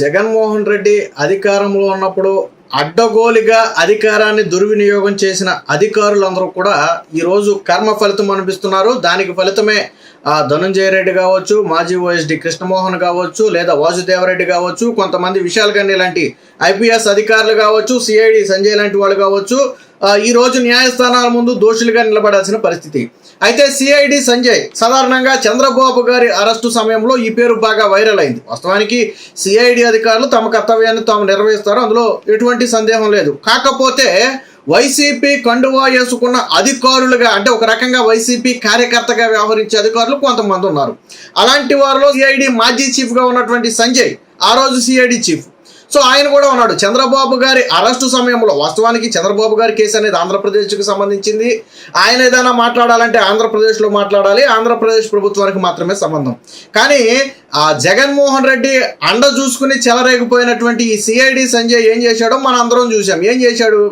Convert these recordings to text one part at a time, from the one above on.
జగన్మోహన్ రెడ్డి అధికారంలో ఉన్నప్పుడు అడ్డగోలుగా అధికారాన్ని దుర్వినియోగం చేసిన అధికారులందరూ కూడా ఈరోజు కర్మ ఫలితం అనిపిస్తున్నారు. దానికి ఫలితమే ధనంజయ రెడ్డి కావచ్చు, మాజీ ఓఎస్డి కృష్ణమోహన్ కావచ్చు, లేదా వాసుదేవరెడ్డి కావచ్చు, కొంతమంది విశాల్ గన్ని లాంటి ఐపీఎస్ అధికారులు కావచ్చు, సిఐడి సంజయ్ లాంటి వాళ్ళు కావచ్చు, ఈరోజు న్యాయస్థానాల ముందు దోషులుగా నిలబడాల్సిన పరిస్థితి. అయితే సిఐడి సంజయ్ సాధారణంగా చంద్రబాబు గారి అరెస్టు సమయంలో ఈ పేరు బాగా వైరల్ అయింది. వాస్తవానికి సిఐడి అధికారులు తమ కర్తవ్యాన్ని తాము నిర్వహిస్తారు, అందులో ఎటువంటి సందేహం లేదు. కాకపోతే వైసీపీ కండువా వేసుకున్న అధికారులుగా, అంటే ఒక రకంగా వైసీపీ కార్యకర్తగా వ్యవహరించే అధికారులు కొంతమంది ఉన్నారు. అలాంటి వారిలో సిఐడి మాజీ చీఫ్గా ఉన్నటువంటి సంజయ్ ఆ రోజు సిఐడి చీఫ్. సో ఆయన కూడా ఉన్నాడు. చంద్రబాబు గారి అరెస్టు సమయంలో, వాస్తవానికి చంద్రబాబు గారి కేసు అనేది ఆంధ్రప్రదేశ్కి సంబంధించింది. ఆయన ఏదైనా మాట్లాడాలంటే ఆంధ్రప్రదేశ్లో మాట్లాడాలి, ఆంధ్రప్రదేశ్ ప్రభుత్వానికి మాత్రమే సంబంధం. కానీ జగన్మోహన్ రెడ్డి అండ చూసుకుని చెలరేగిపోయినటువంటి ఈ సిఐడి సంజయ్ ఏం చేశాడో మనం అందరం చూసాం. ఏం చేశాడు?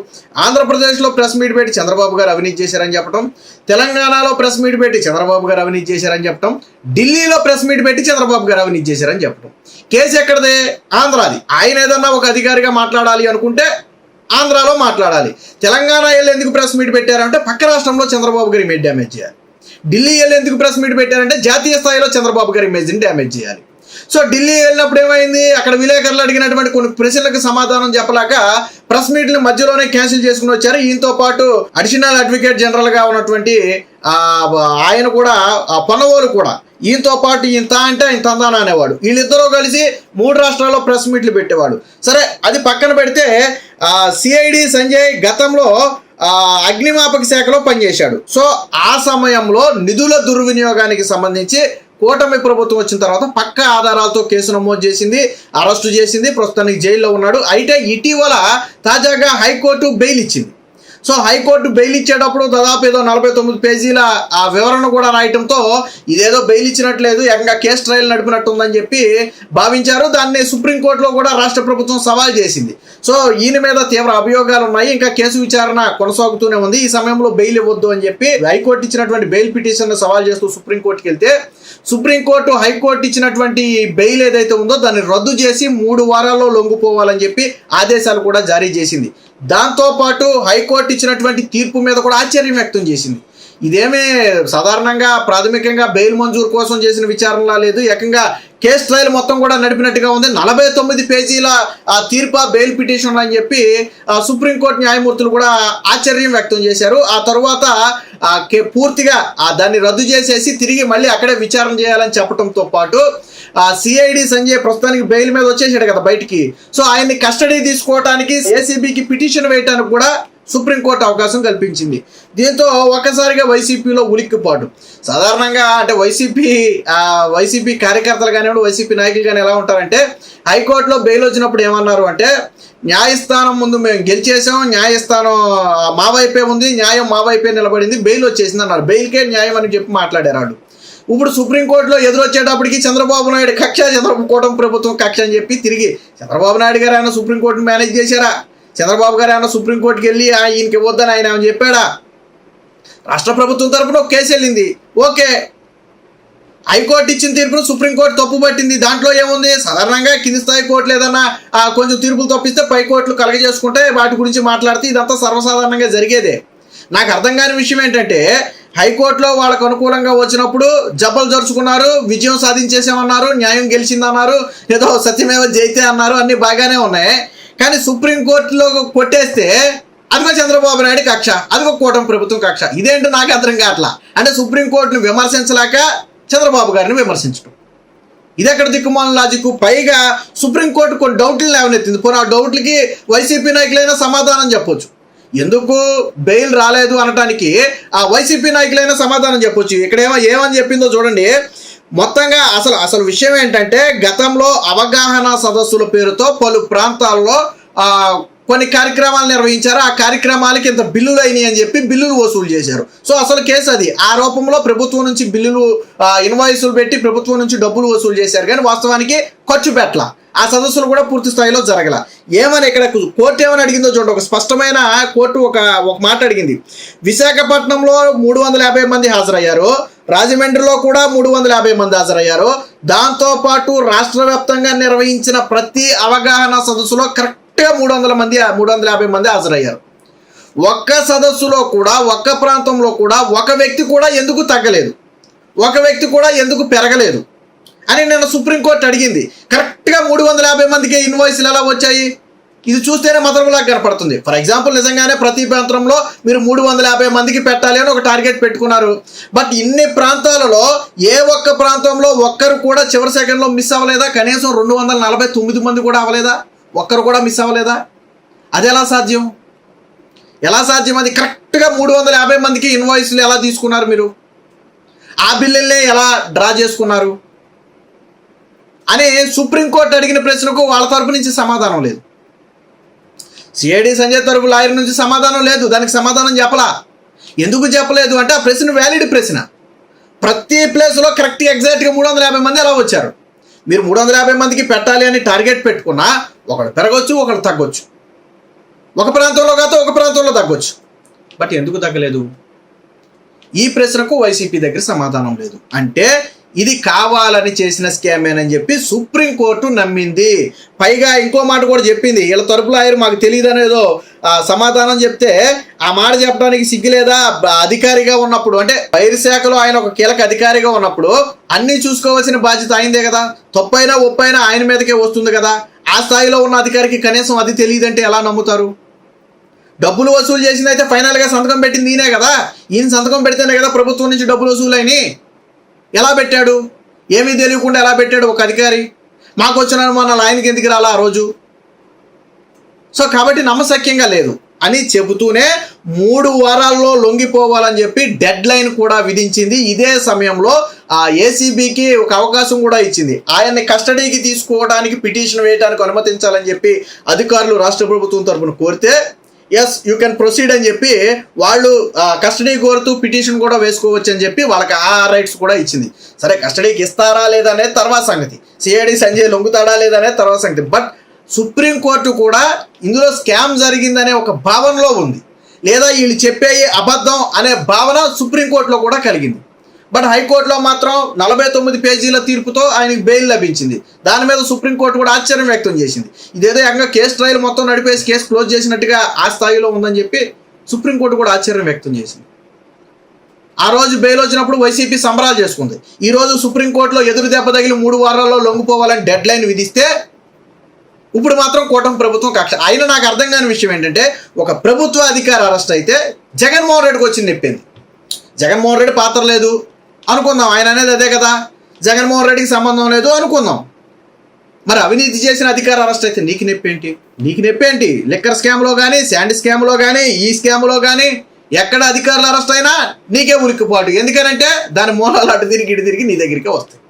ఆంధ్రప్రదేశ్లో ప్రెస్ మీట్ పెట్టి చంద్రబాబు గారు అవినీతి చేశారని చెప్పడం, తెలంగాణలో ప్రెస్ మీట్ పెట్టి చంద్రబాబు గారు అవినీతి చేశారని చెప్పడం, ఢిల్లీలో ప్రెస్ మీట్ పెట్టి చంద్రబాబు గారు అవినీతి చేశారని చెప్పడం. కేసు ఎక్కడదే? ఆంధ్రాది. ఆయన ఏదన్నా ఒక అధికారిగా మాట్లాడాలి అనుకుంటే ఆంధ్రాలో మాట్లాడాలి. తెలంగాణ వెళ్ళి ఎందుకు ప్రెస్ మీట్ పెట్టారంటే పక్క రాష్ట్రంలో చంద్రబాబు గారి ఇమేజ్ డ్యామేజ్ చేయాలి. ఢిల్లీ వెళ్ళి ఎందుకు ప్రెస్ మీట్ పెట్టారంటే జాతీయ స్థాయిలో చంద్రబాబు గారి ఇమేజ్ని డ్యామేజ్ చేయాలి. సో ఢిల్లీ వెళ్ళినప్పుడు ఏమైంది? అక్కడ విలేకరులు అడిగినటువంటి కొన్ని ప్రశ్నలకు సమాధానం చెప్పలేక ప్రెస్ మీట్ని మధ్యలోనే క్యాన్సిల్ చేసుకుని వచ్చారు. ఈయనతో పాటు అడిషనల్ అడ్వకేట్ జనరల్గా ఉన్నటువంటి ఆయన కూడా, పొన్నవోలు కూడా ఈయనతో పాటు ఇంత అంటే ఇంత అందాన అనేవాడు. వీళ్ళిద్దరూ కలిసి 3 రాష్ట్రాల్లో ప్రెస్ మీట్లు పెట్టేవాడు. సరే, అది పక్కన పెడితే సిఐడి సంజయ్ గతంలో అగ్నిమాపక శాఖలో పనిచేశాడు. సో ఆ సమయంలో నిధుల దుర్వినియోగానికి సంబంధించి కూటమి ప్రభుత్వం వచ్చిన తర్వాత పక్కా ఆధారాలతో కేసు నమోదు చేసింది, అరెస్టు చేసింది. ప్రస్తుతానికి జైల్లో ఉన్నాడు. అయితే ఇటీవల తాజాగా హైకోర్టు బెయిల్ ఇచ్చింది. సో హైకోర్టు బెయిల్ ఇచ్చేటప్పుడు దాదాపు ఏదో 49 పేజీల ఆ వివరణ కూడా రాయటంతో ఇదేదో బెయిల్ ఇచ్చినట్లేదు, ఏకంగా కేసు ట్రయల్ నడిపినట్టుందని చెప్పి భావించారు. దాన్ని సుప్రీంకోర్టులో కూడా రాష్ట్ర ప్రభుత్వం సవాల్ చేసింది. సో ఈయన మీద తీవ్ర అభియోగాలు ఉన్నాయి, ఇంకా కేసు విచారణ కొనసాగుతూనే ఉంది, ఈ సమయంలో బెయిల్ ఇవ్వద్దు అని చెప్పి హైకోర్టు ఇచ్చినటువంటి బెయిల్ పిటిషన్ సవాల్ చేస్తూ సుప్రీంకోర్టుకి వెళ్తే సుప్రీంకోర్టు హైకోర్టు ఇచ్చినటువంటి బెయిల్ ఏదైతే ఉందో దాన్ని రద్దు చేసి 3 వారాల్లో లొంగిపోవాలని చెప్పి ఆదేశాలు కూడా జారీ చేసింది. దాంతోపాటు హైకోర్టు ఇచ్చినటువంటి తీర్పు మీద కూడా ఆశ్చర్యం వ్యక్తం చేసింది. ఇదేమీ సాధారణంగా ప్రాథమికంగా బెయిల్ మంజూరు కోసం చేసిన విచారణలా లేదు, ఏకంగా కేసు ట్రయల్ మొత్తం కూడా నడిపినట్టుగా ఉంది. 49 పేజీల తీర్పు బెయిల్ పిటిషన్ అని చెప్పి సుప్రీంకోర్టు న్యాయమూర్తులు కూడా ఆశ్చర్యం వ్యక్తం చేశారు. ఆ తర్వాత పూర్తిగా దాన్ని రద్దు చేసేసి తిరిగి మళ్ళీ అక్కడే విచారణ చేయాలని చెప్పడంతో పాటు సిఐడి సంజయ్ ప్రస్తుతానికి బెయిల్ మీద వచ్చేసాడు కదా బయటికి. సో ఆయన్ని కస్టడీ తీసుకోవడానికి ఏసీబీకి పిటిషన్ వేయడానికి కూడా సుప్రీంకోర్టు అవకాశం కల్పించింది. దీంతో ఒక్కసారిగా వైసీపీలో ఉలిక్కిపాటు. సాధారణంగా అంటే వైసీపీ కార్యకర్తలు కానివ్వండి, వైసీపీ నాయకులు కానీ ఎలా ఉంటారంటే, హైకోర్టులో బెయిల్ వచ్చినప్పుడు ఏమన్నారు అంటే, న్యాయస్థానం ముందు మేము గెలిచేసాం, న్యాయస్థానం మా వైపే ఉంది, న్యాయం మా వైపే నిలబడింది, బెయిల్ వచ్చేసింది అన్నారు. బెయిల్కే న్యాయం అని చెప్పి మాట్లాడారు. ఇప్పుడు సుప్రీంకోర్టులో ఎదురొచ్చేటప్పటికి చంద్రబాబు నాయుడు కక్ష, కూటమి ప్రభుత్వం కక్ష అని చెప్పి తిరిగి చంద్రబాబు నాయుడు గారు ఆయన సుప్రీంకోర్టును మేనేజ్ చేశారా? చంద్రబాబు గారు ఏమన్నా సుప్రీంకోర్టుకి వెళ్ళి ఈయనకి ఇవ్వద్దని ఆయన ఏమని చెప్పాడా? రాష్ట్ర ప్రభుత్వం తరఫున ఒక కేసు వెళ్ళింది, ఓకే. హైకోర్టు ఇచ్చిన తీర్పును సుప్రీంకోర్టు తప్పు పట్టింది. దాంట్లో ఏముంది? సాధారణంగా కింది స్థాయి కోర్టులు ఏదన్నా కొంచెం తీర్పులు తప్పిస్తే పై కోర్టులు కలగజేసుకుంటే వాటి గురించి మాట్లాడితే ఇదంతా సర్వసాధారణంగా జరిగేదే. నాకు అర్థం కాని విషయం ఏంటంటే, హైకోర్టులో వాళ్ళకు అనుకూలంగా వచ్చినప్పుడు జబ్బలు జరుచుకున్నారు, విజయం సాధించేసామన్నారు, న్యాయం గెలిచిందన్నారు, ఏదో సత్యమేవ జయితే అన్నారు, అన్నీ బాగానే ఉన్నాయి. కానీ సుప్రీంకోర్టులో కొట్టేస్తే అదిగో చంద్రబాబు నాయుడు కక్ష, అదిగో కూటమి ప్రభుత్వం కక్ష. ఇదేంటో నాకు అర్థం కావట్లా. అంటే సుప్రీంకోర్టును విమర్శించలేక చంద్రబాబు గారిని విమర్శించడం, ఇదెక్కడ దిక్కుమాల లాజిక్? పైగా సుప్రీంకోర్టు కొన్ని డౌట్లు లేవనెత్తింది. పోనీ ఆ డౌట్లకి వైసీపీ నాయకులైనా సమాధానం చెప్పొచ్చు. ఎందుకు బెయిల్ రాలేదు అనటానికి ఆ వైసీపీ నాయకులైనా సమాధానం చెప్పొచ్చు. ఇక్కడ ఏమని చెప్పిందో చూడండి. మొత్తంగా అసలు విషయం ఏంటంటే, గతంలో అవగాహన సదస్సుల పేరుతో పలు ప్రాంతాల్లో కొన్ని కార్యక్రమాలు నిర్వహించారు. ఆ కార్యక్రమాలకి ఇంత బిల్లులు అయినాయి అని చెప్పి బిల్లులు వసూలు చేశారు. సో అసలు కేసు అది. ఆ రూపంలో ప్రభుత్వం నుంచి బిల్లులు ఇన్వాయిస్లు పెట్టి ప్రభుత్వం నుంచి డబ్బులు వసూలు చేశారు, కానీ వాస్తవానికి ఖర్చు పెట్టలా. ఆ సదస్సులు కూడా పూర్తి స్థాయిలో జరగల. ఏమని ఇక్కడ కోర్టు ఏమని అడిగిందో చూడండి. ఒక స్పష్టమైన కోర్టు ఒక మాట అడిగింది. విశాఖపట్నంలో 350 మంది హాజరయ్యారు, రాజమండ్రిలో కూడా 350 మంది హాజరయ్యారు. దాంతోపాటు రాష్ట్ర వ్యాప్తంగా నిర్వహించిన ప్రతి అవగాహన సదస్సులో కరెక్ట్గా 350 మంది హాజరయ్యారు. ఒక్క సదస్సులో కూడా, ఒక్క ప్రాంతంలో కూడా ఒక వ్యక్తి కూడా ఎందుకు తగ్గలేదు, ఒక వ్యక్తి కూడా ఎందుకు పెరగలేదు అని నిన్న సుప్రీంకోర్టు అడిగింది. కరెక్ట్గా 350 మందికి ఇన్వాయిస్లు ఎలా వచ్చాయి? ఇది చూస్తేనే మతలబులాగా కనపడుతుంది. ఫర్ ఎగ్జాంపుల్, నిజంగానే ప్రతి ప్రాంతంలో మీరు 350 మందికి పెట్టాలి అని ఒక టార్గెట్ పెట్టుకున్నారు. బట్ ఇన్ని ప్రాంతాలలో ఏ ఒక్క ప్రాంతంలో ఒక్కరు కూడా చివరి సెకండ్లో మిస్ అవ్వలేదా? కనీసం 249 మంది కూడా అవ్వలేదా? ఒక్కరు కూడా మిస్ అవ్వలేదా? అది ఎలా సాధ్యం? ఎలా సాధ్యం? అది కరెక్ట్గా 350 మందికి ఇన్వాయిస్లు ఎలా తీసుకున్నారు మీరు? ఆ బిల్లుల్ని ఎలా డ్రా చేసుకున్నారు అని సుప్రీంకోర్టు అడిగిన ప్రశ్నకు వాళ్ళ తరపు నుంచి సమాధానం లేదు. సిఐడి సంజయ్ తరపు లాయర్ నుంచి సమాధానం లేదు. దానికి సమాధానం చెప్పలా. ఎందుకు చెప్పలేదు అంటే ఆ ప్రశ్న వ్యాలిడ్ ప్రశ్న. ప్రతి ప్లేస్లో కరెక్ట్గా ఎగ్జాక్ట్గా 350 మంది ఎలా వచ్చారు? మీరు 350 మందికి పెట్టాలి అని టార్గెట్ పెట్టుకున్నా ఒకళ్ళు పెరగవచ్చు, ఒకళ్ళు తగ్గొచ్చు. ఒక ప్రాంతంలో కాదు, ఒక ప్రాంతంలో తగ్గొచ్చు. బట్ ఎందుకు తగ్గలేదు? ఈ ప్రశ్నకు వైసీపీ దగ్గర సమాధానం లేదు. అంటే ఇది కావాలని చేసిన స్కామేనని చెప్పి సుప్రీంకోర్టు నమ్మింది. పైగా ఇంకో మాట కూడా చెప్పింది. వీళ్ళ తరపు లాయర్ మాకు తెలియదు అనేదో సమాధానం చెప్తే, ఆ మాట చెప్పడానికి సిగ్గులేదా? అధికారిగా ఉన్నప్పుడు, అంటే పైరు శాఖలో ఆయన ఒక కీలక అధికారిగా ఉన్నప్పుడు అన్నీ చూసుకోవాల్సిన బాధ్యత ఆయనదే కదా. తప్పైనా ఒప్పైనా ఆయన మీదకే వస్తుంది కదా. ఆ స్థాయిలో ఉన్న అధికారికి కనీసం అది తెలియదంటే ఎలా నమ్ముతారు? డబ్బులు వసూలు చేసింది అయితే ఫైనల్గా సంతకం పెట్టింది ఈయనే కదా. ఈయన సంతకం పెడితేనే కదా ప్రభుత్వం నుంచి డబ్బులు వసూలైని. ఎలా పెట్టాడు? ఏమీ తెలియకుండా ఎలా పెట్టాడు ఒక అధికారి? మాకు వచ్చిన అనుమానాలు ఆయనకి ఎందుకు రాలా ఆ రోజు? సో కాబట్టి నమ్మశక్యంగా లేదు అని చెబుతూనే 3 వారాల్లో లొంగిపోవాలని చెప్పి డెడ్ లైన్ కూడా విధించింది. ఇదే సమయంలో ఆ ఏసీబీకి ఒక అవకాశం కూడా ఇచ్చింది. ఆయన్ని కస్టడీకి తీసుకోవడానికి పిటిషన్ వేయడానికి అనుమతించాలని చెప్పి అధికారులు రాష్ట్ర ప్రభుత్వం తరపున కోరితే, ఎస్ యూ కెన్ ప్రొసీడ్ అని చెప్పి వాళ్ళు కస్టడీ కోరుతూ పిటిషన్ కూడా వేసుకోవచ్చు అని చెప్పి వాళ్ళకి ఆ రైట్స్ కూడా ఇచ్చింది. సరే, కస్టడీకి ఇస్తారా లేదా అనేది తర్వాత సంగతి, సిఐడి సంజయ్ లొంగుతాడా లేదా అనేది తర్వాత సంగతి. బట్ సుప్రీంకోర్టు కూడా ఇందులో స్కామ్ జరిగిందనే ఒక భావనలో ఉంది, లేదా వీళ్ళు చెప్పేవి అబద్ధం అనే భావన సుప్రీంకోర్టులో కూడా కలిగింది. బట్ హైకోర్టులో మాత్రం 49 పేజీల తీర్పుతో ఆయనకి బెయిల్ లభించింది. దాని మీద సుప్రీంకోర్టు కూడా ఆశ్చర్యం వ్యక్తం చేసింది. ఇదేదో ఏకంగా కేసు ట్రయల్ మొత్తం నడిపేసి కేసు క్లోజ్ చేసినట్టుగా ఆ స్థాయిలో ఉందని చెప్పి సుప్రీంకోర్టు కూడా ఆశ్చర్యం వ్యక్తం చేసింది. ఆ రోజు బెయిల్ వచ్చినప్పుడు వైసీపీ సంబరాలు చేసుకుంది. ఈ రోజు సుప్రీంకోర్టులో ఎదురు దెబ్బ తగిలి 3 వారాల్లో లొంగిపోవాలని డెడ్ లైన్ విధిస్తే ఇప్పుడు మాత్రం కూటమి ప్రభుత్వం కక్ష. అయినా నాకు అర్థం కాని విషయం ఏంటంటే, ఒక ప్రభుత్వ అధికారి అరెస్ట్ అయితే జగన్మోహన్ రెడ్డికి వచ్చింది నొప్పింది. జగన్మోహన్ రెడ్డి పాత్ర లేదు అనుకుందాం, ఆయన అనేది అదే కదా. జగన్మోహన్ రెడ్డికి సంబంధం లేదు అనుకుందాం. మరి అవినీతి చేసిన అధికారి అరెస్ట్ అయితే నీకు నొప్పేంటి? నీకు నొప్పేంటి? లిక్కర్ స్కామ్లో కానీ, శాండ్ స్కామ్లో కానీ, ఈ స్కామ్లో కానీ ఎక్కడ అధికారులు అరెస్ట్ అయినా నీకే ఉలిక్కిపాటు. ఎందుకనంటే దాని మూలాలు అటు తిరిగి ఇటు తిరిగి నీ దగ్గరికే వస్తాయి.